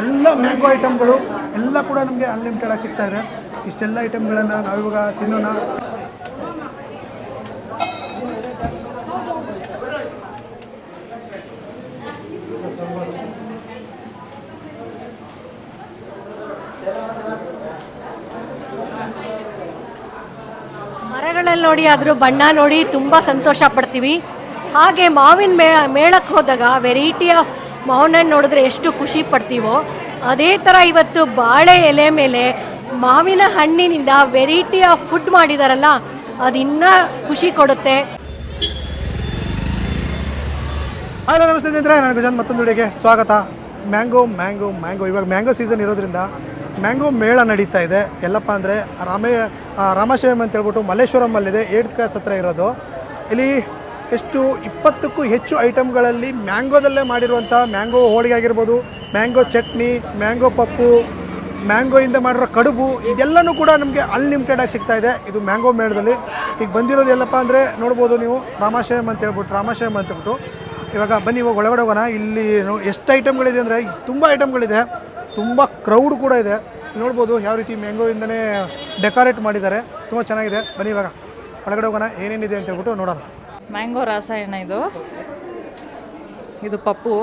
ಎಲ್ಲ ಮ್ಯಾಂಗೋ ಐಟಮ್ಗಳು ಎಲ್ಲ ಕೂಡ ನಮಗೆ ಅನ್ಲಿಮಿಟೆಡ್ ಆಗಿ ಸಿಗ್ತಾ ಇದೆ. ಇಷ್ಟೆಲ್ಲ ಐಟಮ್ಗಳನ್ನು ನಾವಿವಾಗ ತಿನ್ನೋಣ. ಮರಗಳಲ್ಲಿ ನೋಡಿ ಅದ್ರ ಬಣ್ಣ ನೋಡಿ ತುಂಬ ಸಂತೋಷ ಪಡ್ತೀವಿ. ಹಾಗೆ ಮಾವಿನ ಮೇಳಕ್ಕೆ ಹೋದಾಗ ವೆರೈಟಿ ಆಫ್ ಮಾವಿನ ಹಣ್ಣು ನೋಡಿದ್ರೆ ಎಷ್ಟು ಖುಷಿ ಪಡ್ತೀವೋ, ಅದೇ ಥರ ಇವತ್ತು ಬಾಳೆ ಎಲೆ ಮೇಲೆ ಮಾವಿನ ಹಣ್ಣಿನಿಂದ ವೆರೈಟಿ ಆಫ್ ಫುಡ್ ಮಾಡಿದಾರಲ್ಲ, ಅದು ಇನ್ನೂ ಖುಷಿ ಕೊಡುತ್ತೆ. ಹಲೋ, ನಮಸ್ತೆ ಸ್ನೇಹಿತರೆ, ನಾನು ಗಜಾನ್ ಮತ್ತೊಂದು ವಿಡಿಯೋಗೆ ಸ್ವಾಗತ. ಮ್ಯಾಂಗೋ ಇವಾಗ ಮ್ಯಾಂಗೋ ಸೀಸನ್ ಇರೋದ್ರಿಂದ ಮ್ಯಾಂಗೋ ಮೇಳ ನಡೀತಾ ಇದೆ. ಎಲ್ಲಪ್ಪ ಅಂದರೆ ರಾಮಾಶ್ರಯಂ ಅಂತ ಹೇಳ್ಬಿಟ್ಟು ಮಲ್ಲೇಶ್ವರಮಲ್ಲಿದೆ, 8th ಕ್ರಾಸ್ ಹತ್ರ ಇರೋದು. ಇಲ್ಲಿ ಎಷ್ಟು 20ಕ್ಕೂ ಹೆಚ್ಚು ಐಟಮ್ಗಳಲ್ಲಿ ಮ್ಯಾಂಗೋದಲ್ಲೇ ಮಾಡಿರುವಂಥ ಮ್ಯಾಂಗೋ ಹೋಳಿಗೆ ಆಗಿರ್ಬೋದು, ಮ್ಯಾಂಗೋ ಚಟ್ನಿ, ಮ್ಯಾಂಗೋ ಪಪ್ಪು, ಮ್ಯಾಂಗೋಯಿಂದ ಮಾಡಿರೋ ಕಡುಬು, ಇದೆಲ್ಲನೂ ಕೂಡ ನಮಗೆ ಅನ್ಲಿಮಿಟೆಡ್ ಆಗಿ ಸಿಗ್ತಾ ಇದೆ ಇದು ಮ್ಯಾಂಗೋ ಮೇಳದಲ್ಲಿ. ಈಗ ಬಂದಿರೋದು ಎಲ್ಲಪ್ಪ ಅಂದರೆ ನೋಡ್ಬೋದು ನೀವು, ರಾಮಾಶ್ರಯಂ ಅಂತ ಹೇಳ್ಬಿಟ್ಟು. ಇವಾಗ ಬನ್ನಿ, ಇವಾಗ ಒಳಗಡೆ ಹೋಗೋಣ. ಇಲ್ಲಿ ಎಷ್ಟು ಐಟಮ್ಗಳಿದೆ ಅಂದರೆ ತುಂಬ ಐಟಮ್ಗಳಿದೆ, ತುಂಬ ಕ್ರೌಡ್ ಕೂಡ ಇದೆ. ನೋಡ್ಬೋದು ಯಾವ ರೀತಿ ಮ್ಯಾಂಗೋಯಿಂದನೇ ಡೆಕೋರೇಟ್ ಮಾಡಿದ್ದಾರೆ, ತುಂಬ ಚೆನ್ನಾಗಿದೆ. ಬನ್ನಿ ಇವಾಗ ಒಳಗಡೆ ಹೋಗೋಣ, ಏನೇನಿದೆ ಅಂತ ಹೇಳ್ಬಿಟ್ಟು ನೋಡೋಣ. ಮ್ಯಾಂಗೋ ರಾಸಾಯನ ಇದು ಪಪ್ಪು,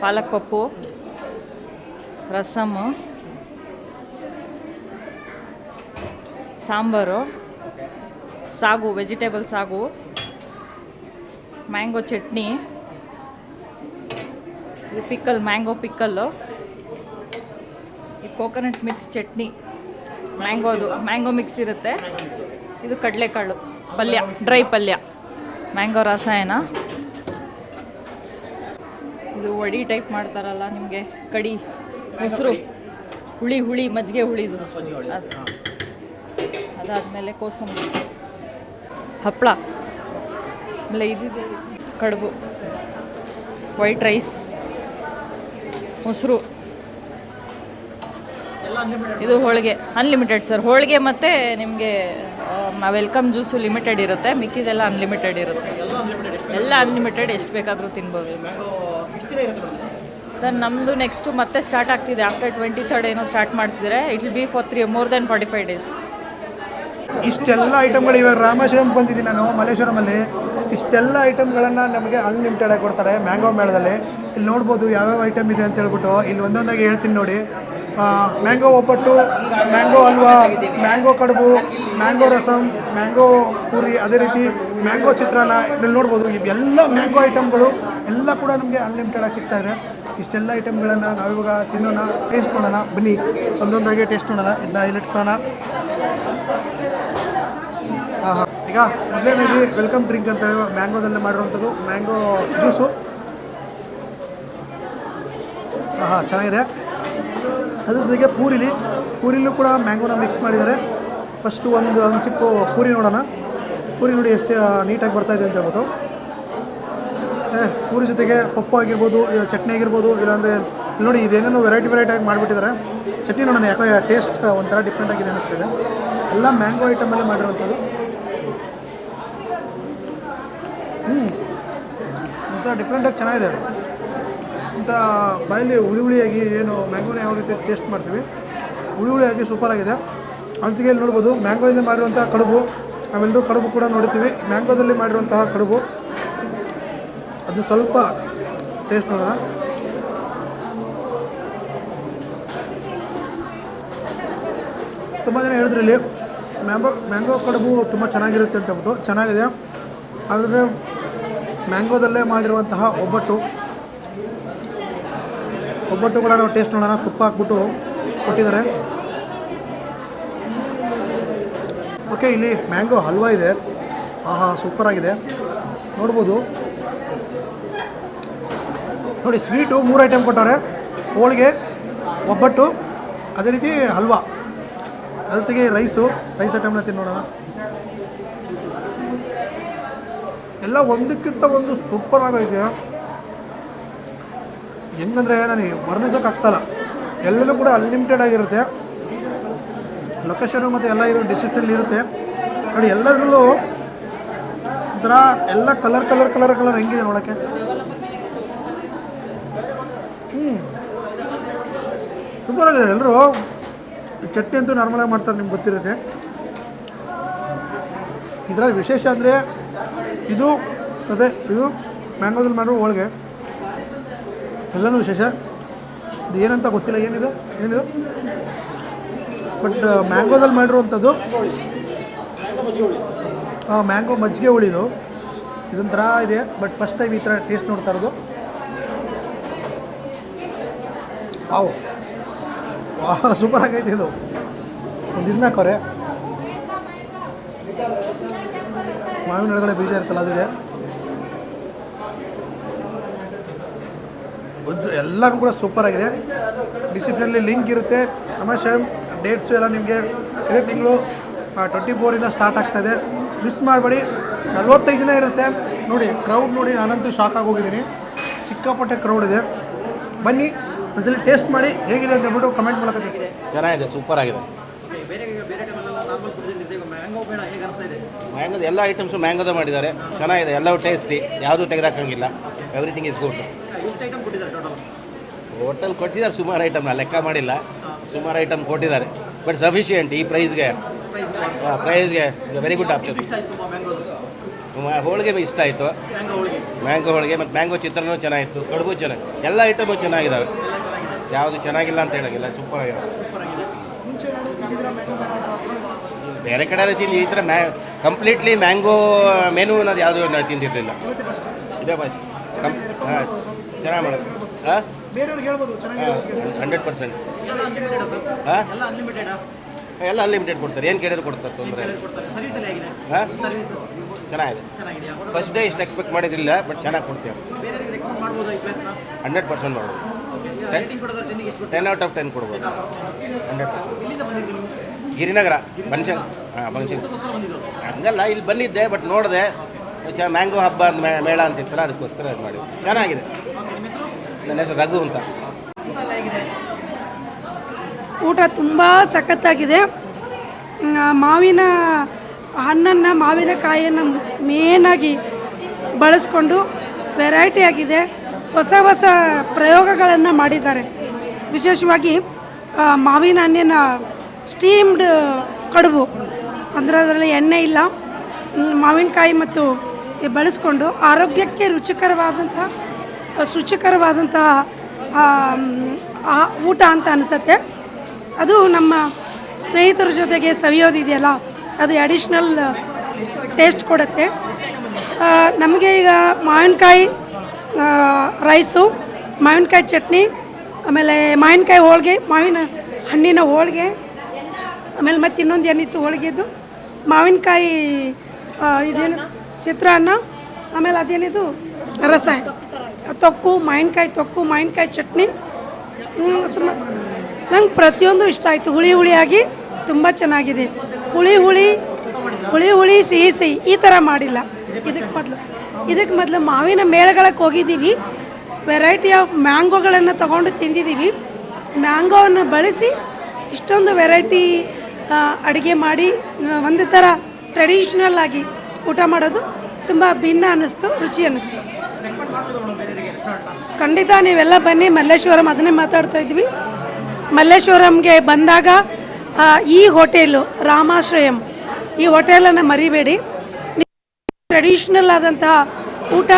ಪಾಲಕ್ ಪಪ್ಪು, ರಸಮ್ಮು, ಸಾಂಬಾರು, ಸಾಗು, ವೆಜಿಟೇಬಲ್ ಸಾಗು, ಮ್ಯಾಂಗೋ ಚಟ್ನಿ, ಇದು ಪಿಕ್ಕಲ್, ಮ್ಯಾಂಗೋ ಪಿಕ್ಕಲ್ಲು, ಇದು coconut mix chutney, mango mix ಇರುತ್ತೆ, ಇದು ಕಡಲೆಕಾಳು ಪಲ್ಯ, ಡ್ರೈ ಪಲ್ಯ, ಮ್ಯಾಂಗೋ ರಾಸಾಯನ. ಇದು ವಡಿ ಟೈಪ್ ಮಾಡ್ತಾರಲ್ಲ ನಿಮಗೆ, ಕಡಿ, ಮೊಸರು, ಹುಳಿ ಮಜ್ಜಿಗೆ ಹುಳಿದು, ಅದಾದಮೇಲೆ ಕೋಸಂಬರಿ, ಹಪ್ಪಳ, ಆಮೇಲೆ ಇದಿದೆ ಕಡುಬು, ವೈಟ್ ರೈಸ್, ಮೊಸರು, ಇದು ಹೋಳಿಗೆ ಅನ್ಲಿಮಿಟೆಡ್ ಸರ್. ಹೋಳಿಗೆ ಮತ್ತು ನಿಮಗೆ ವೆಲ್ಕಮ್ ಜ್ಯೂಸು ಲಿಮಿಟೆಡ್ ಇರುತ್ತೆ, ಮಿಕ್ಕಿದೆಲ್ಲ ಅನ್ಲಿಮಿಟೆಡ್ ಇರುತ್ತೆ. ಎಲ್ಲ ಅನ್ಲಿಮಿಟೆಡ್, ಎಷ್ಟು ಬೇಕಾದರೂ ತಿನ್ಬೋದು ಸರ್. ನಮ್ಮದು ನೆಕ್ಸ್ಟು ಮತ್ತೆ ಸ್ಟಾರ್ಟ್ ಆಗ್ತಿದೆ, ಆಫ್ಟರ್ 23rd ಏನೋ ಸ್ಟಾರ್ಟ್ ಮಾಡ್ತಿದ್ದಾರೆ. It will be for more than 45 days. ಇಷ್ಟೆಲ್ಲ ಐಟಮ್ಗಳು ಇವಾಗ ರಾಮೇಶ್ವರಂ ಬಂದಿದ್ದೀನಿ ನಾನು, ಮಲ್ಲೇಶ್ವರಮಲ್ಲಿ. ಇಷ್ಟೆಲ್ಲ ಐಟಮ್ಗಳನ್ನು ನಮಗೆ ಅನ್ಲಿಮಿಟೆಡ್ ಆಗಿ ಕೊಡ್ತಾರೆ ಮ್ಯಾಂಗೋ ಮೇಳದಲ್ಲಿ. ಇಲ್ಲಿ ನೋಡ್ಬೋದು ಯಾವ್ಯಾವ ಐಟಮ್ ಇದೆ ಅಂತ ಹೇಳ್ಬಿಟ್ಟು. ಇಲ್ಲಿ ಒಂದೊಂದಾಗಿ ಹೇಳ್ತೀನಿ ನೋಡಿ. ಮ್ಯಾಂಗೋ ಒಬ್ಬಟ್ಟು, ಮ್ಯಾಂಗೋ ಹಲ್ವಾ, ಮ್ಯಾಂಗೋ ಕಡುಬು, ಮ್ಯಾಂಗೋ ರಸಮ್, ಮ್ಯಾಂಗೋ ಪೂರಿ, ಅದೇ ರೀತಿ ಮ್ಯಾಂಗೋ ಚಿತ್ರಾನ್ನ. ಇಲ್ಲಿ ನೋಡ್ಬೋದು ಇವೆಲ್ಲ ಮ್ಯಾಂಗೋ ಐಟಮ್ಗಳು ಎಲ್ಲ ಕೂಡ ನಮಗೆ ಅನ್ಲಿಮಿಟೆಡ್ ಆಗಿ ಸಿಗ್ತಾ ಇದೆ. ಇಷ್ಟೆಲ್ಲ ಐಟಮ್ಗಳನ್ನು ನಾವಿವಾಗ ತಿನ್ನೋಣ, ಟೇಸ್ಟ್ ಮಾಡೋಣ. ಬನ್ನಿ ಒಂದೊಂದಾಗಿ ಟೇಸ್ಟ್ ಮಾಡೋಣ. ಇದನ್ನ ಇಲ್ಲಿಟ್ಕೊಳ್ಳೋಣ. ಈಗ ಮೊದಲನೇದಾಗಿ ವೆಲ್ಕಮ್ ಡ್ರಿಂಕ್ ಅಂತ ಹೇಳಿ ಮ್ಯಾಂಗೋದಲ್ಲೇ ಮಾಡಿರುವಂಥದ್ದು ಮ್ಯಾಂಗೋ ಜ್ಯೂಸು. ಚೆನ್ನಾಗಿದೆ. ಅದ್ರ ಜೊತೆಗೆ ಪೂರಿಲೂ ಕೂಡ ಮ್ಯಾಂಗೋನ ಮಿಕ್ಸ್ ಮಾಡಿದ್ದಾರೆ. ಫಸ್ಟು ಒಂದು ಸಿಪ್ಪು ಪೂರಿ ನೋಡೋಣ. ಪೂರಿ ನೋಡಿ ಎಷ್ಟು ನೀಟಾಗಿ ಬರ್ತಾಯಿದೆ ಅಂತ ಹೇಳ್ಬಿಟ್ಟು. ಪೂರಿ ಜೊತೆಗೆ ಪಪ್ಪು ಆಗಿರ್ಬೋದು, ಇಲ್ಲ ಚಟ್ನಿ ಆಗಿರ್ಬೋದು, ಇಲ್ಲಾಂದರೆ ಇಲ್ಲಿ ನೋಡಿ ಇದೇನೇನೋ ವೆರೈಟಿ ಆಗಿ ಮಾಡಿಬಿಟ್ಟಿದ್ದಾರೆ. ಚಟ್ನಿ ನೋಡೋಣ, ಯಾಕೋ ಟೇಸ್ಟ್ ಒಂಥರ ಡಿಫ್ರೆಂಟ್ ಆಗಿದೆ ಅನ್ನಿಸ್ತಿದೆ. ಎಲ್ಲ ಮ್ಯಾಂಗೋ ಐಟಮಲ್ಲೇ ಮಾಡಿರೋವಂಥದ್ದು. ಒಂಥರ ಡಿಫ್ರೆಂಟಾಗಿ ಚೆನ್ನಾಗಿದೆ. ಒಂಥರ ಬಾಯಲ್ಲಿ ಹುಳಿಯಾಗಿ, ಏನು ಮ್ಯಾಂಗೋನ ಯಾವ ರೀತಿ ಟೇಸ್ಟ್ ಮಾಡ್ತೀವಿ, ಹುಳಿಯಾಗಿ ಸೂಪರಾಗಿದೆ. ಅಂತಿಗೆ ಇಲ್ಲಿ ನೋಡ್ಬೋದು ಮ್ಯಾಂಗೋಯಿಂದ ಮಾಡಿರುವಂತಹ ಕಡುಬು. ನಾವೆಲ್ಲರೂ ಕಡುಬು ಕೂಡ ನೋಡ್ತೀವಿ, ಮ್ಯಾಂಗೋದಲ್ಲಿ ಮಾಡಿರುವಂತಹ ಕಡುಬು. ಅದು ಸ್ವಲ್ಪ ಟೇಸ್ಟ್ ನೋಡೋಣ. ತುಂಬ ಜನ ಹೇಳಿದ್ರು ಇಲ್ಲಿ ಮ್ಯಾಂಗೋ ಕಡುಬು ತುಂಬ ಚೆನ್ನಾಗಿರುತ್ತೆ ಅಂತ ಹೇಳ್ಬಿಟ್ಟು. ಚೆನ್ನಾಗಿದೆ. ಆದರೆ ಮ್ಯಾಂಗೋದಲ್ಲೇ ಮಾಡಿರುವಂತಹ ಒಬ್ಬಟ್ಟು ಕೂಡ ನಾವು ಟೇಸ್ಟ್ ನೋಡೋಣ. ತುಪ್ಪ ಹಾಕ್ಬಿಟ್ಟು ಕೊಟ್ಟಿದ್ದಾರೆ. ಓಕೆ, ಇಲ್ಲಿ ಮ್ಯಾಂಗೋ ಹಲ್ವಾ ಇದೆ. ಸೂಪರಾಗಿದೆ. ನೋಡ್ಬೋದು ನೋಡಿ, ಸ್ವೀಟು 3 ಐಟಮ್ ಕೊಟ್ಟವ್ರೆ. ಹೋಳಿಗೆ, ಒಬ್ಬಟ್ಟು, ಅದೇ ರೀತಿ ಹಲ್ವಾ, ಅದ್ರ ಜೊತೆಗೆ ರೈಸ್ ಐಟಮ್ನ ತಿನ್ನೋಣ. ಎಲ್ಲ ಒಂದಕ್ಕಿಂತ ಒಂದು ಸೂಪರ್ ಆಗೈತೆ. ಹೆಂಗಂದರೆ ನಾನು ವರ್ಣಿಸೋಕ್ಕಾಗ್ತಾಯಿಲ್ಲ. ಎಲ್ಲನೂ ಕೂಡ ಅನ್ಲಿಮಿಟೆಡ್ ಆಗಿರುತ್ತೆ. ಲೊಕೇಶನು ಮತ್ತು ಎಲ್ಲ ಡಿಸ್ಕ್ರಿಪ್ಷನ್ ಇರುತ್ತೆ ನೋಡಿ. ಎಲ್ಲದರಲ್ಲೂ ಒಂಥರ ಎಲ್ಲ ಕಲರ್ ಹೆಂಗಿದೆ ನೋಡೋಕ್ಕೆ. ಸೂಪರ್ ಆಗಿದೆ ಎಲ್ಲರೂ. ಚಟ್ನಿ ಅಂತೂ ನಾರ್ಮಲಾಗಿ ಮಾಡ್ತಾರೆ, ನಿಮ್ಗೆ ಗೊತ್ತಿರುತ್ತೆ. ಇದರಲ್ಲಿ ವಿಶೇಷ ಅಂದರೆ ಇದು ಇದು ಮ್ಯಾಂಗೋದಲ್ಲಿ ಮಾಡಿರೋ ಹೋಳಿಗೆ ಎಲ್ಲನೂ ವಿಶೇಷ. ಇದು ಏನಂತ ಗೊತ್ತಿಲ್ಲ, ಏನಿದು ಬಟ್ ಮ್ಯಾಂಗೋದಲ್ಲಿ ಮಾಡಿರುವಂಥದ್ದು ಮ್ಯಾಂಗೋ ಮಜ್ಜಿಗೆ ಹುಳಿದು ಇದೊಂಥರ ಇದೆ. ಬಟ್ ಫಸ್ಟ್ ಟೈಮ್ ಈ ಥರ ಟೇಸ್ಟ್ ನೋಡ್ತಾ ಇರೋದು. ಸೂಪರ್ ಆಗೈತೆ ಇದು. ಒಂದು ಇದನ್ನ ಹಾಕೋರೆ ಮಾವಿನ ಒಳಗಡೆ ಬೀಜ ಇರ್ತಲ್ಲ ಅದಿದೆ. ಎಲ್ಲನೂ ಕೂಡ ಸೂಪರ್ ಆಗಿದೆ. ಡಿಸ್ಕ್ರಿಪ್ಷನಲ್ಲಿ ಲಿಂಕ್ ಇರುತ್ತೆ. ತಮಾಷೆ ಡೇಟ್ಸು ಎಲ್ಲ ನಿಮಗೆ ಇದೇ ತಿಂಗಳು 24 ಸ್ಟಾರ್ಟ್ ಆಗ್ತಾಯಿದೆ. ಮಿಸ್ ಮಾಡಬೇಡಿ. 45 ದಿನ ಇರುತ್ತೆ. ನೋಡಿ ಕ್ರೌಡ್ ನೋಡಿ, ನಾನಂತೂ ಶಾಕ್ ಆಗೋಗಿದ್ದೀನಿ. ಸಿಕ್ಕಾಪಟ್ಟೆ ಕ್ರೌಡ್ ಇದೆ. ಬನ್ನಿ ಒಂದ್ಸಲಿ ಟೇಸ್ಟ್ ಮಾಡಿ ಹೇಗಿದೆ ಅಂತ ಹೇಳ್ಬಿಟ್ಟು ಕಮೆಂಟ್ ಮೂಲಕ ತಿಳಿಸಿ. ಚೆನ್ನಾಗಿದೆ, ಸೂಪರ್ ಆಗಿದೆ. ಮ್ಯಾಂಗೋದು ಎಲ್ಲ ಐಟಮ್ಸು ಮ್ಯಾಂಗೋದ ಮಾಡಿದ್ದಾರೆ, ಚೆನ್ನಾಗಿದೆ. ಎಲ್ಲವೂ ಟೇಸ್ಟಿ, ಯಾವುದೂ ತೆಗೆದಾಕಂಗಿಲ್ಲ. Everything is good. ಹೋಟೆಲ್ ಕೊಟ್ಟಿದ್ದಾರೆ ಸುಮಾರು ಐಟಮ್ನ ಲೆಕ್ಕ ಮಾಡಿಲ್ಲ, ಸುಮಾರು ಐಟಮ್ ಕೊಟ್ಟಿದ್ದಾರೆ. ಬಟ್ ಸಫಿಷಿಯೆಂಟ್ ಈ ಪ್ರೈಸ್ಗೆ ಇಸ್ ವೆರಿ ಗುಡ್ ಆಪ್ಷನ್. ಹೋಳಿಗೆ ಇಷ್ಟ ಆಯಿತು, ಮ್ಯಾಂಗೋ ಹೋಳಿಗೆ ಮತ್ತು ಮ್ಯಾಂಗೋ ಚಿತ್ರಾನ್ನೂ ಚೆನ್ನಾಗಿತ್ತು, ಕಡುಬು ಚೆನ್ನಾಗಿ, ಎಲ್ಲ ಐಟಮು ಚೆನ್ನಾಗಿದ್ದಾವೆ. ಯಾವುದು ಚೆನ್ನಾಗಿಲ್ಲ ಅಂತ ಹೇಳೋಂಗಿಲ್ಲ, ಸೂಪರ್ ಆಗಿದೆ. ಬೇರೆ ಕಡೆ ಎಲ್ಲ ತಿಂದು ಈ ಥರ ಕಂಪ್ಲೀಟ್ಲಿ ಮ್ಯಾಂಗೋ ಮೆನು ಅನ್ನೋದು ಯಾವುದೂ ನಾನು ತಿಂದಿರಲಿಲ್ಲ. ಇದೇ ಬಾಯ್ ಹಾಂ ಚೆನ್ನಾಗಿ ಮಾಡೋದು. ಹಾಂ 100%. ಹಾಂ ಎಲ್ಲ ಅನ್ಲಿಮಿಟೆಡ್ ಕೊಡ್ತಾರೆ, ಏನು ಕೇಳಿದ್ರು ಕೊಡ್ತಾರೆ, ತೊಂದರೆ. ಹಾಂ ಚೆನ್ನಾಗಿದೆ. ಫಸ್ಟ್ ಡೇ ಇಷ್ಟು ಎಕ್ಸ್ಪೆಕ್ಟ್ ಮಾಡಿದ್ದಿಲ್ಲ, ಬಟ್ ಚೆನ್ನಾಗಿ ಕೊಡ್ತೀವಿ. 100% ಮಾಡ್ಬೋದು. 10/10 ಕೊಡ್ಬೋದು. 100%. ಗಿರಿನಗರ ಬನಶಂಕರಿ ಹಂಗಲ್ಲ, ಇಲ್ಲಿ ಬಂದಿದ್ದೆ ಬಟ್ ನೋಡಿದೆ. ಮ್ಯಾಂಗೋ ಹಬ್ಬ ಅಂತ ಮೇಳ ಅಂತಿತ್ತಲ್ಲ, ಅದಕ್ಕೋಸ್ಕರ ಇದು ಮಾಡಿ. ಚೆನ್ನಾಗಿದೆ. ನನ್ನ ಹೆಸರು ರಘು ಅಂತ. ಊಟ ತುಂಬ ಸಖತ್ತಾಗಿದೆ. ಮಾವಿನ ಹಣ್ಣನ್ನು, ಮಾವಿನಕಾಯಿಯನ್ನು ಮೇನಾಗಿ ಬಳಸ್ಕೊಂಡು ವೆರೈಟಿ ಆಗಿದೆ. ಹೊಸ ಹೊಸ ಪ್ರಯೋಗಗಳನ್ನು ಮಾಡಿದ್ದಾರೆ. ವಿಶೇಷವಾಗಿ ಮಾವಿನ ಹಣ್ಣಿನ ಸ್ಟೀಮ್ಡ್ ಕಡುಬು, ಅಂದರೆ ಅದರಲ್ಲಿ ಎಣ್ಣೆ ಇಲ್ಲ, ಮಾವಿನಕಾಯಿ ಮತ್ತು ಬಳಸ್ಕೊಂಡು ಆರೋಗ್ಯಕ್ಕೆ ಶುಚಿಕರವಾದಂತಹ ಊಟ ಅಂತ ಅನಿಸುತ್ತೆ. ಅದು ನಮ್ಮ ಸ್ನೇಹಿತರ ಜೊತೆಗೆ ಸವಿಯೋದಿದೆಯಲ್ಲ, ಅದು ಅಡಿಷ್ನಲ್ ಟೇಸ್ಟ್ ಕೊಡುತ್ತೆ. ನಮಗೆ ಈಗ ಮಾವಿನಕಾಯಿ ರೈಸು, ಮಾವಿನಕಾಯಿ ಚಟ್ನಿ, ಆಮೇಲೆ ಮಾವಿನಕಾಯಿ ಹೋಳಿಗೆ, ಮಾವಿನ ಹಣ್ಣಿನ ಹೋಳಿಗೆ, ಆಮೇಲೆ ಮತ್ತು ಇನ್ನೊಂದು ಏನಿತ್ತು ಹೋಳಿಗೆದು, ಮಾವಿನಕಾಯಿ ಇದೇನು ಚಿತ್ರಾನ್ನ, ಆಮೇಲೆ ಅದೇನಿದು ರಸ ತೊಕ್ಕು, ಮಾವಿನಕಾಯಿ ತೊಕ್ಕು, ಮಾವಿನಕಾಯಿ ಚಟ್ನಿ. ನಂಗೆ ಪ್ರತಿಯೊಂದು ಇಷ್ಟ ಆಯಿತು. ಹುಳಿಯಾಗಿ ತುಂಬ ಚೆನ್ನಾಗಿದೆ. ಹುಳಿ ಸಿಹಿ ಈ ಥರ ಮಾಡಿಲ್ಲ. ಇದಕ್ಕೆ ಮೊದಲು ಮಾವಿನ ಮೇಳಗಳಿಗೆ ಹೋಗಿದ್ದೀವಿ. ವೆರೈಟಿ ಆಫ್ ಮ್ಯಾಂಗೋಗಳನ್ನು ತೊಗೊಂಡು ತಿಂದಿದ್ದೀವಿ. ಮ್ಯಾಂಗೋವನ್ನು ಬಳಸಿ ಇಷ್ಟೊಂದು ವೆರೈಟಿ ಅಡುಗೆ ಮಾಡಿ ಒಂದು ಥರ ಟ್ರೆಡಿಷ್ನಲ್ ಆಗಿ ಊಟ ಮಾಡೋದು ತುಂಬ ಭಿನ್ನ ಅನ್ನಿಸ್ತು, ರುಚಿ ಅನ್ನಿಸ್ತು. ಖಂಡಿತ ನೀವೆಲ್ಲ ಬನ್ನಿ. ಮಲ್ಲೇಶ್ವರಂ, ಅದನ್ನೇ ಮಾತಾಡ್ತಾ ಇದ್ವಿ. ಮಲ್ಲೇಶ್ವರಂಗೆ ಬಂದಾಗ ಈ ಹೋಟೆಲು ರಾಮಾಶ್ರಯಂ, ಈ ಹೋಟೆಲನ್ನು ಮರಿಬೇಡಿ. ಟ್ರೆಡಿಷ್ನಲ್ ಆದಂತಹ ಊಟ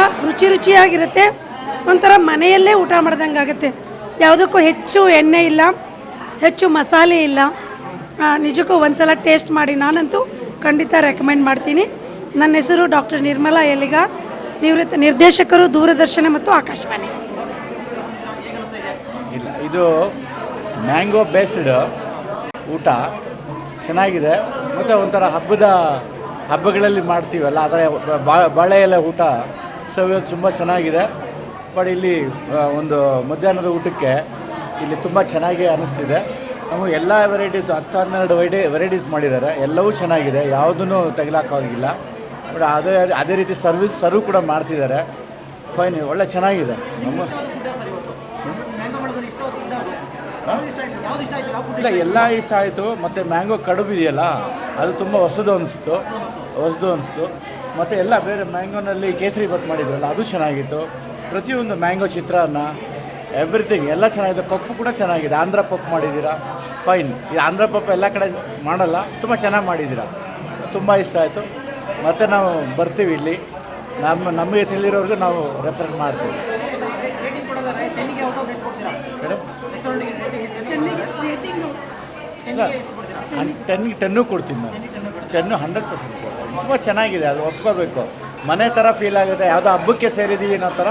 ರುಚಿಯಾಗಿರುತ್ತೆ. ಒಂಥರ ಮನೆಯಲ್ಲೇ ಊಟ ಮಾಡ್ದಂಗೆ ಆಗುತ್ತೆ. ಯಾವುದಕ್ಕೂ ಹೆಚ್ಚು ಎಣ್ಣೆ ಇಲ್ಲ, ಹೆಚ್ಚು ಮಸಾಲೆ ಇಲ್ಲ. ನಿಜಕ್ಕೂ ಒಂದು ಸಲ ಟೇಸ್ಟ್ ಮಾಡಿ. ನಾನಂತೂ ಖಂಡಿತ ರೆಕಮೆಂಡ್ ಮಾಡ್ತೀನಿ. ನನ್ನ ಹೆಸರು ಡಾಕ್ಟರ್ ನಿರ್ಮಲಾ ಎಲಿಗಾರ್, ನಿವೃತ್ತ ನಿರ್ದೇಶಕರು, ದೂರದರ್ಶನ ಮತ್ತು ಆಕಾಶವಾಣಿ. ಇಲ್ಲ, ಇದು ಮ್ಯಾಂಗೋ ಬೇಸ್ಡ್ ಊಟ ಚೆನ್ನಾಗಿದೆ. ಮತ್ತು ಒಂಥರ ಹಬ್ಬಗಳಲ್ಲಿ ಮಾಡ್ತೀವಲ್ಲ, ಅದರ ಬಾಳೆ ಎಲೆ ಊಟ ಸವಿಯೋದು ತುಂಬ ಚೆನ್ನಾಗಿದೆ. ಬಟ್ ಇಲ್ಲಿ ಒಂದು ಮಧ್ಯಾಹ್ನದ ಊಟಕ್ಕೆ ಇಲ್ಲಿ ತುಂಬ ಚೆನ್ನಾಗಿ ಅನ್ನಿಸ್ತಿದೆ. ನಮಗೆ ಎಲ್ಲ ವೆರೈಟೀಸ್ 10-12 ವೆರೈಟೀಸ್ ಮಾಡಿದ್ದಾರೆ. ಎಲ್ಲವೂ ಚೆನ್ನಾಗಿದೆ, ಯಾವುದೂ ತೆಗಿಲಾಕೋಗಿಲ್ಲ. ಬಟ್ ಅದೇ ರೀತಿ ಸರ್ವ್ ಕೂಡ ಮಾಡ್ತಿದ್ದಾರೆ. ಫೈನ್, ಒಳ್ಳೆ ಚೆನ್ನಾಗಿದೆ. ಇಲ್ಲ, ಎಲ್ಲ ಇಷ್ಟ ಆಯಿತು. ಮತ್ತು ಮ್ಯಾಂಗೋ ಕಡುಬು ಇದೆಯಲ್ಲ, ಅದು ತುಂಬ ಹೊಸದು ಅನಿಸ್ತು. ಮತ್ತು ಎಲ್ಲ ಬೇರೆ ಮ್ಯಾಂಗೋನಲ್ಲಿ ಕೇಸರಿ ಬಾತ್ ಮಾಡಿದ್ರಲ್ಲ, ಅದು ಚೆನ್ನಾಗಿತ್ತು. ಪ್ರತಿಯೊಂದು ಮ್ಯಾಂಗೋ ಚಿತ್ರಾನ್ನ ಎವ್ರಿಥಿಂಗ್ ಎಲ್ಲ ಚೆನ್ನಾಗಿದೆ. ಪಪ್ಪು ಕೂಡ ಚೆನ್ನಾಗಿದೆ. ಆಂಧ್ರ ಪಪ್ಪು ಮಾಡಿದ್ದೀರಾ, ಫೈನ್. ಈ ಆಂಧ್ರ ಪಪ್ಪು ಎಲ್ಲ ಕಡೆ ಮಾಡಲ್ಲ, ತುಂಬ ಚೆನ್ನಾಗಿ ಮಾಡಿದ್ದೀರಾ, ತುಂಬ ಇಷ್ಟ ಆಯಿತು. ಮತ್ತು ನಾವು ಬರ್ತೀವಿ ಇಲ್ಲಿ, ನಮಗೆ ತಿಳಿದಿರೋರ್ಗೂ ನಾವು ರೆಫರ್ ಮಾಡ್ತೀವಿ. ಇಲ್ಲ, 10 ಕೊಡ್ತೀನಿ ನಾನು. 10 100% ತುಂಬ ಚೆನ್ನಾಗಿದೆ, ಅದು ಒಪ್ಕೋಬೇಕು. ಮನೆ ಥರ ಫೀಲ್ ಆಗುತ್ತೆ, ಯಾವುದೋ ಹಬ್ಬಕ್ಕೆ ಸೇರಿದ್ದೀವಿ ಅನ್ನೋ ಥರ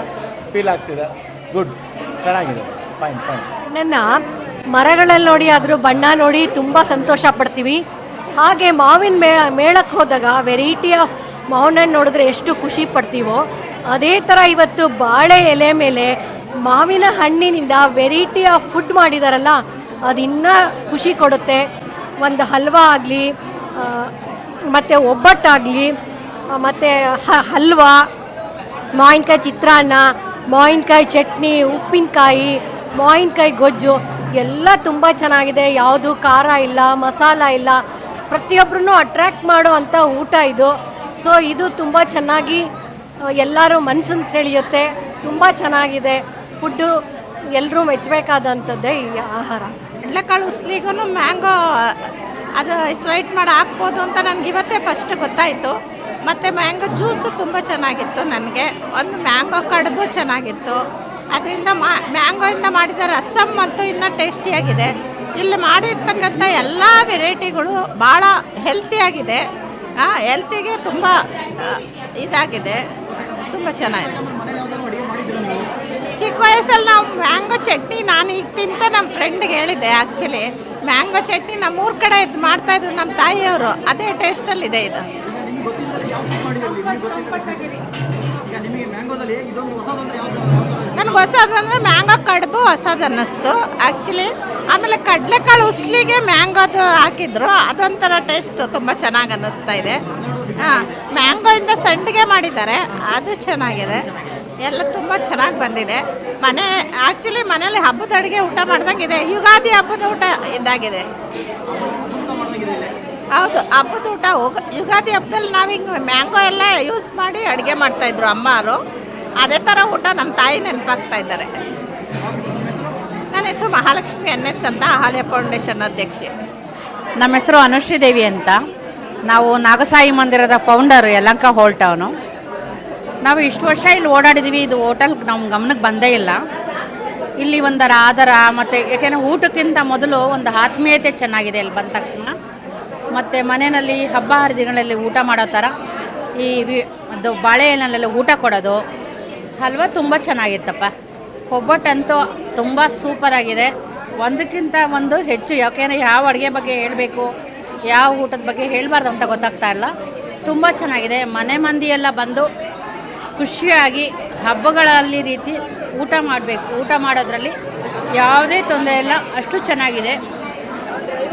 ಫೀಲ್ ಆಗ್ತಿದೆ. ಗುಡ್, ಚೆನ್ನಾಗಿದೆ, ಫೈನ್. ನನ್ನ ಮರಗಳಲ್ಲಿ ನೋಡಿ ಅದ್ರ ಬಣ್ಣ ನೋಡಿ ತುಂಬ ಸಂತೋಷ ಪಡ್ತೀವಿ. ಹಾಗೆ ಮಾವಿನ ಮೇಳಕ್ಕೆ ಹೋದಾಗ ವೆರೈಟಿ ಆಫ್ ಮಾವಿನ ಹಣ್ಣು ನೋಡಿದ್ರೆ ಎಷ್ಟು ಖುಷಿ ಪಡ್ತೀವೋ ಅದೇ ಥರ ಇವತ್ತು ಬಾಳೆ ಎಲೆ ಮೇಲೆ ಮಾವಿನ ಹಣ್ಣಿನಿಂದ ವೆರೈಟಿ ಆಫ್ ಫುಡ್ ಮಾಡಿದಾರಲ್ಲ, ಅದು ಇನ್ನೂ ಖುಷಿ ಕೊಡುತ್ತೆ. ಒಂದು ಹಲ್ವಾ ಆಗಲಿ, ಮತ್ತು ಒಬ್ಬಟ್ಟಾಗಲಿ, ಮತ್ತು ಹಲ್ವಾ, ಮಾವಿನಕಾಯಿ ಚಿತ್ರಾನ್ನ, ಮಾವಿನಕಾಯಿ ಚಟ್ನಿ, ಉಪ್ಪಿನಕಾಯಿ, ಮಾವಿನಕಾಯಿ ಗೊಜ್ಜು ಎಲ್ಲ ತುಂಬ ಚೆನ್ನಾಗಿದೆ. ಯಾವುದು ಖಾರ ಇಲ್ಲ, ಮಸಾಲ ಇಲ್ಲ, ಪ್ರತಿಯೊಬ್ಬರನ್ನು ಅಟ್ರ್ಯಾಕ್ಟ್ ಮಾಡೋ ಅಂಥ ಊಟ ಇದು. ಸೊ ಇದು ತುಂಬ ಚೆನ್ನಾಗಿ ಎಲ್ಲರೂ ಮನಸ್ಸನ್ನು ಸೆಳೆಯುತ್ತೆ. ತುಂಬ ಚೆನ್ನಾಗಿದೆ ಫುಡ್ಡು, ಎಲ್ಲರೂ ಮೆಚ್ಚಬೇಕಾದಂಥದ್ದೇ ಈ ಆಹಾರ. ಕಡಲೆಕಾಳು ಉಸ್ಲಿಗೂ ಮ್ಯಾಂಗೋ ಅದು ಸ್ವೈಟ್ ಮಾಡಿ ಹಾಕ್ಬೋದು ಅಂತ ನನಗೆ ಇವತ್ತೇ ಫಸ್ಟ್ ಗೊತ್ತಾಯಿತು. ಮತ್ತು ಮ್ಯಾಂಗೋ ಜ್ಯೂಸು ತುಂಬ ಚೆನ್ನಾಗಿತ್ತು. ನನಗೆ ಒಂದು ಮ್ಯಾಂಗೋ ಕಡುಬು ಚೆನ್ನಾಗಿತ್ತು. ಅದರಿಂದ ಮ್ಯಾಂಗೋಯಿಂದ ಮಾಡಿದ ರಸಮ್ ಅಂತೂ ಇನ್ನೂ ಟೇಸ್ಟಿಯಾಗಿದೆ. ಇಲ್ಲಿ ಮಾಡಿರ್ತಕ್ಕಂಥ ಎಲ್ಲ ವೆರೈಟಿಗಳು ಭಾಳ ಹೆಲ್ತಿಯಾಗಿದೆ. ಹೆಲ್ತಿಗೆ ತುಂಬ ಇದಾಗಿದೆ, ತುಂಬ ಚೆನ್ನಾಗಿದೆ. ಚಿಕ್ಕ ವಯಸ್ಸಲ್ಲಿ ನಾವು ಮ್ಯಾಂಗೋ ಚಟ್ನಿ ನಾನು ಈಗ ತಿಂತ ನಮ್ಮ ಫ್ರೆಂಡ್ಗೆ ಹೇಳಿದ್ದೆ. ಆ್ಯಕ್ಚುಲಿ ಮ್ಯಾಂಗೋ ಚಟ್ನಿ ನಮ್ಮೂರ ಕಡೆ ಇದು ಮಾಡ್ತಾಯಿದ್ರು ನಮ್ಮ ತಾಯಿಯವರು, ಅದೇ ಟೇಸ್ಟಲ್ಲಿದೆ ಇದು. ನನಗೆ ಹೊಸದು ಅಂದರೆ ಮ್ಯಾಂಗೋ ಕಡುಬು ಹೊಸದು ಅನ್ನಿಸ್ತು ಆ್ಯಕ್ಚುಲಿ. ಆಮೇಲೆ ಕಡಲೆಕಾಳು ಉಸ್ಲಿಗೆ ಮ್ಯಾಂಗೋದು ಹಾಕಿದ್ರು, ಅದೊಂಥರ ಟೇಸ್ಟ್ ತುಂಬ ಚೆನ್ನಾಗಿ ಅನ್ನಿಸ್ತಾ ಇದೆ. ಮ್ಯಾಂಗೋಯಿಂದ ಸಂಡಿಗೆ ಮಾಡಿದ್ದಾರೆ, ಅದು ಚೆನ್ನಾಗಿದೆ. ಎಲ್ಲ ತುಂಬ ಚೆನ್ನಾಗಿ ಬಂದಿದೆ. ಆ್ಯಕ್ಚುಲಿ ಮನೇಲಿ ಹಬ್ಬದ ಅಡುಗೆ ಊಟ ಮಾಡ್ದಂಗೆ ಇದೆ. ಯುಗಾದಿ ಹಬ್ಬದ ಊಟ ಇದ್ದಾಗಿದೆ. ಹೌದು, ಹಬ್ಬದ ಊಟ. ಯುಗಾದಿ ಹಬ್ಬದಲ್ಲಿ ನಾವು ಹಿಂಗೆ ಮ್ಯಾಂಗೋ ಎಲ್ಲ ಯೂಸ್ ಮಾಡಿ ಅಡುಗೆ ಮಾಡ್ತಾಯಿದ್ರು ಅಮ್ಮರು. ಅದೇ ಥರ ಊಟ ನಮ್ಮ ತಾಯಿ ನೆನಪಾಗ್ತಾ ಇದ್ದಾರೆ. ನನ್ನ ಹೆಸರು ಮಹಾಲಕ್ಷ್ಮಿ NS ಅಂತ, ಹಾಲೆ ಫೌಂಡೇಶನ್ ಅಧ್ಯಕ್ಷೆ. ನಮ್ಮ ಹೆಸರು ಅನುಶ್ರೀ ದೇವಿ ಅಂತ. ನಾವು ನಾಗಸಾಯಿ ಮಂದಿರದ ಫೌಂಡರು, ಯಲಹಂಕ ಹೋಲ್ ಟೌನು. ನಾವು ಇಷ್ಟು ವರ್ಷ ಇಲ್ಲಿ ಓಡಾಡಿದ್ದೀವಿ, ಇದು ಹೋಟೆಲ್ ನಮ್ಮ ಗಮನಕ್ಕೆ ಬಂದೇ ಇಲ್ಲ. ಇಲ್ಲಿ ಒಂದರ ಆದರ ಮತ್ತು ಯಾಕೆಂದರೆ ಊಟಕ್ಕಿಂತ ಮೊದಲು ಒಂದು ಆತ್ಮೀಯತೆ ಚೆನ್ನಾಗಿದೆ ಇಲ್ಲಿ ಬಂದ ತಕ್ಷಣ. ಮತ್ತು ಮನೆಯಲ್ಲಿ ಹಬ್ಬ ಹರಿದಿನಗಳಲ್ಲಿ ಊಟ ಮಾಡೋ ಥರ ಅದು ಬಾಳೆ ಎಲೆಯಲ್ಲೆಲ್ಲ ಊಟ ಕೊಡೋದು. ಹಲ್ವಾ ತುಂಬ ಚೆನ್ನಾಗಿತ್ತಪ್ಪ. ಒಬ್ಬಟ್ಟಂತೂ ತುಂಬ ಸೂಪರಾಗಿದೆ, ಒಂದಕ್ಕಿಂತ ಒಂದು ಹೆಚ್ಚು. ಯಾಕೆಂದರೆ ಯಾವ ಅಡುಗೆ ಬಗ್ಗೆ ಹೇಳಬೇಕು, ಯಾವ ಊಟದ ಬಗ್ಗೆ ಹೇಳಬಾರ್ದು ಅಂತ ಗೊತ್ತಾಗ್ತಾ ಇಲ್ಲ. ತುಂಬ ಚೆನ್ನಾಗಿದೆ. ಮನೆ ಮಂದಿಯೆಲ್ಲ ಬಂದು ಖುಷಿಯಾಗಿ ಹಬ್ಬಗಳಲ್ಲಿ ರೀತಿ ಊಟ ಮಾಡಬೇಕು. ಊಟ ಮಾಡೋದ್ರಲ್ಲಿ ಯಾವುದೇ ತೊಂದರೆ ಇಲ್ಲ, ಅಷ್ಟು ಚೆನ್ನಾಗಿದೆ.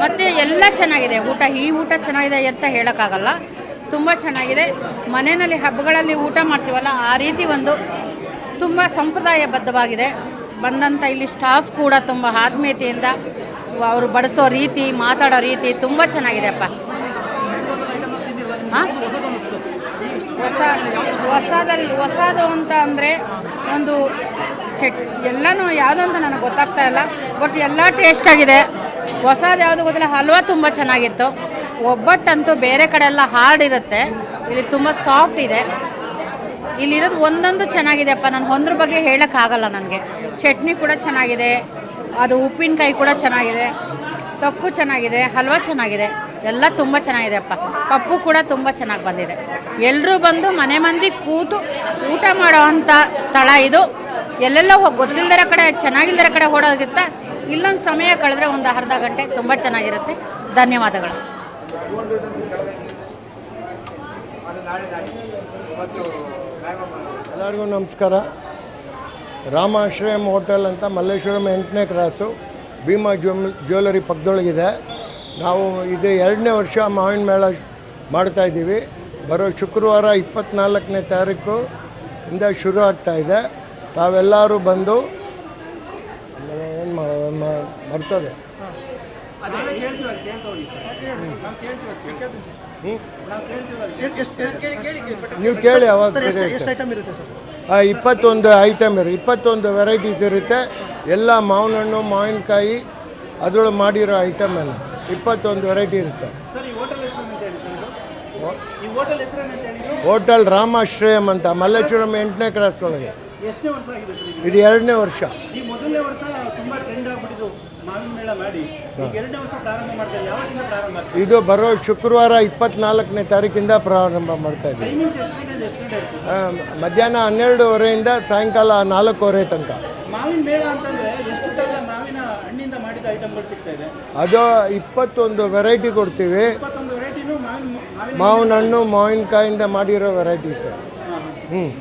ಮತ್ತು ಎಲ್ಲ ಚೆನ್ನಾಗಿದೆ ಊಟ. ಈ ಊಟ ಚೆನ್ನಾಗಿದೆ ಅಂತ ಹೇಳೋಕ್ಕಾಗಲ್ಲ, ತುಂಬ ಚೆನ್ನಾಗಿದೆ. ಮನೆಯಲ್ಲಿ ಹಬ್ಬಗಳಲ್ಲಿ ಊಟ ಮಾಡ್ತೀವಲ್ಲ, ಆ ರೀತಿ ಒಂದು ತುಂಬ ಸಂಪ್ರದಾಯಬದ್ಧವಾಗಿದೆ. ಬಂದಂಥ ಇಲ್ಲಿ ಸ್ಟಾಫ್ ಕೂಡ ತುಂಬ ಆತ್ಮೀಯತೆಯಿಂದ ಅವರು ಬಡಿಸೋ ರೀತಿ, ಮಾತಾಡೋ ರೀತಿ ತುಂಬ ಚೆನ್ನಾಗಿದೆ ಅಪ್ಪ. ಹಾಂ, ಹೊಸದು ಅಂತ ಅಂದರೆ ಒಂದು ಎಲ್ಲನೂ ಯಾವುದೋ ಅಂತ ನನಗೆ ಗೊತ್ತಾಗ್ತಾ ಇಲ್ಲ, ಬಟ್ ಎಲ್ಲ ಟೇಸ್ಟಾಗಿದೆ. ಹೊಸದು ಯಾವುದು ಗೊತ್ತಿಲ್ಲ. ಹಲ್ವಾ ತುಂಬ ಚೆನ್ನಾಗಿತ್ತು. ಒಬ್ಬಟ್ಟಂತೂ ಬೇರೆ ಕಡೆ ಎಲ್ಲ ಹಾರ್ಡ್ ಇರುತ್ತೆ, ಇಲ್ಲಿ ತುಂಬ ಸಾಫ್ಟ್ ಇದೆ. ಇಲ್ಲಿರೋದು ಒಂದೊಂದು ಚೆನ್ನಾಗಿದೆಯಪ್ಪ. ನಾನು ಒಂದ್ರ ಬಗ್ಗೆ ಹೇಳೋಕ್ಕಾಗಲ್ಲ ನನಗೆ. ಚಟ್ನಿ ಕೂಡ ಚೆನ್ನಾಗಿದೆ, ಅದು ಉಪ್ಪಿನಕಾಯಿ ಕೂಡ ಚೆನ್ನಾಗಿದೆ, ತೊಕ್ಕು ಚೆನ್ನಾಗಿದೆ, ಹಲ್ವಾ ಚೆನ್ನಾಗಿದೆ, ಎಲ್ಲ ತುಂಬ ಚೆನ್ನಾಗಿದೆ ಅಪ್ಪ. ಪಪ್ಪು ಕೂಡ ತುಂಬ ಚೆನ್ನಾಗಿ ಬಂದಿದೆ. ಎಲ್ಲರೂ ಬಂದು ಮನೆ ಮಂದಿ ಕೂತು ಊಟ ಮಾಡೋ ಅಂಥ ಸ್ಥಳ ಇದು. ಎಲ್ಲೆಲ್ಲ ಗೊತ್ತಿಲ್ಲದರ ಕಡೆ, ಚೆನ್ನಾಗಿಲ್ಲದರ ಕಡೆ ಓಡೋದಕ್ಕಿಂತ ಇಲ್ಲೊಂದು ಸಮಯ ಕಳೆದ್ರೆ ಒಂದು ಅರ್ಧ ಗಂಟೆ ತುಂಬ ಚೆನ್ನಾಗಿರುತ್ತೆ. ಧನ್ಯವಾದಗಳು. ಎಲ್ಲರಿಗೂ ನಮಸ್ಕಾರ. ರಾಮಾಶ್ರಯಂ ಹೋಟೆಲ್ ಅಂತ ಮಲ್ಲೇಶ್ವರಂ 8ನೇ ಕ್ರಾಸು, ಭೀಮಾ ಜ್ಯುವೆಲರಿ ಪಕ್ಕದೊಳಗಿದೆ. ನಾವು ಇದು 2ನೇ ವರ್ಷ ಮಾವಿನ ಮೇಳ ಮಾಡ್ತಾಯಿದ್ದೀವಿ. ಬರೋ ಶುಕ್ರವಾರ 24ನೇ ತಾರೀಕು ಇಂದ ಶುರು ಆಗ್ತಾಯಿದೆ. ತಾವೆಲ್ಲರೂ ಬಂದು ಏನು ಬರ್ತದೆ. ನೀವು ಕೇಳಿ ಅವಾಗ ಎಷ್ಟು ಐಟಮ್ ಇರುತ್ತೆ ಸರ್? 21 ಐಟಮ್ 21 ವೆರೈಟೀಸ್ ಇರುತ್ತೆ. ಎಲ್ಲ ಮಾವಿನ ಹಣ್ಣು ಮಾವಿನಕಾಯಿ ಅದರೊಳಗೆ ಮಾಡಿರೋ ಐಟಮ್ ಎಲ್ಲ 21 ವೆರೈಟಿ ಇರುತ್ತೆ. ಹೋಟೆಲ್ ರಾಮಾಶ್ರಯಂ ಅಂತ ಮಲ್ಲೇಶ್ವರಂ 8ನೇ ಕ್ರಾಸ್ ಒಳಗೆ. ಇದು 2ನೇ ವರ್ಷ. ಇದು ಬರೋ ಶುಕ್ರವಾರ 24ನೇ ತಾರೀಕಿಂದ ಪ್ರಾರಂಭ ಮಾಡ್ತಾ ಇದ್ದೀವಿ. ಮಧ್ಯಾಹ್ನ 12:30 ಸಾಯಂಕಾಲ 4:15 ತನಕ. ಅದು 21 ವೆರೈಟಿ ಕೊಡ್ತೀವಿ. ಮಾವಿನ ಹಣ್ಣು ಮಾವಿನಕಾಯಿಂದ ಮಾಡಿರೋ ವೆರೈಟೀಸ್.